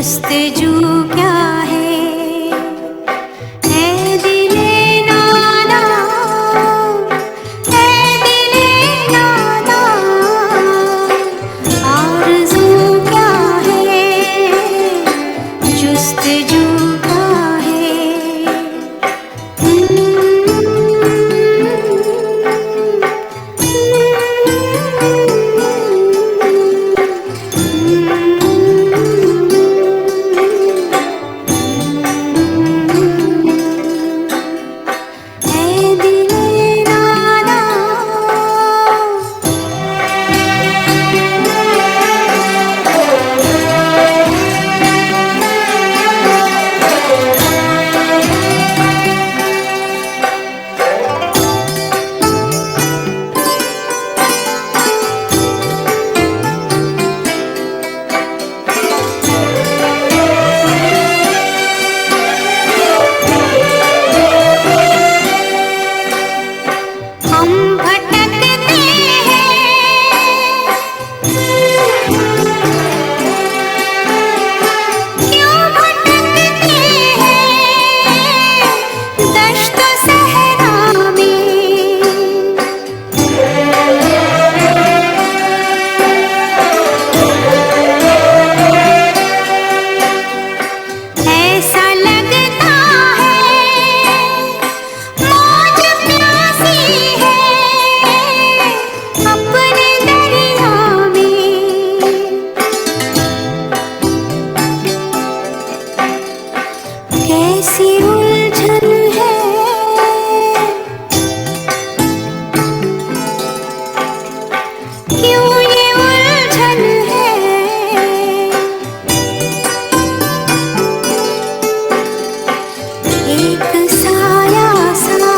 जुस्तजू क्या है दिले नादा, है दिले नादा, आरज़ू क्या है जुस्तजू क्या है। कैसी उलझन है, क्यों ये उलझन है, एक साया सा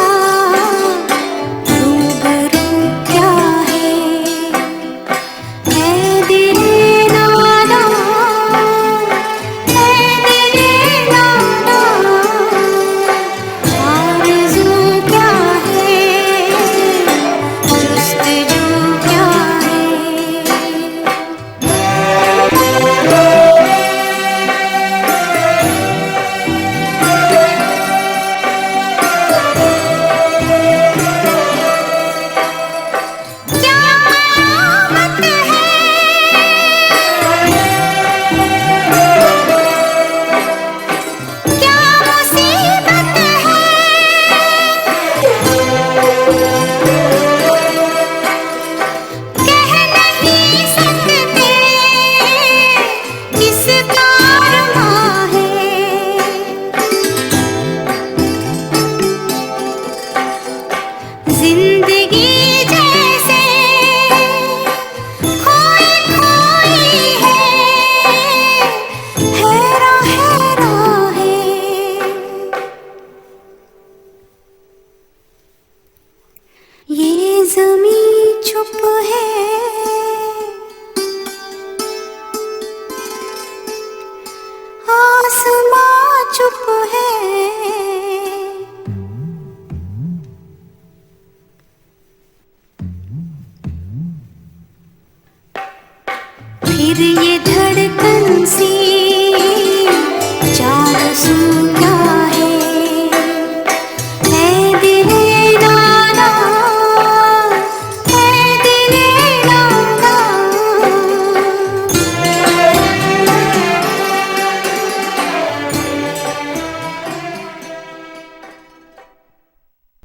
रूबरू क्या है दिले नादा, है दिले नादा, आरज़ू क्या है जुस्तजू क्या है। क्या कयामत है, क्या मुसीबत है, कह नहीं सकते किसका अरमां है। जिंदगी जैसे खोई खोई है, हैरा हैरा है। ये ज़मीं चुप है, आसमां चुप है, फिर ये धड़कन सी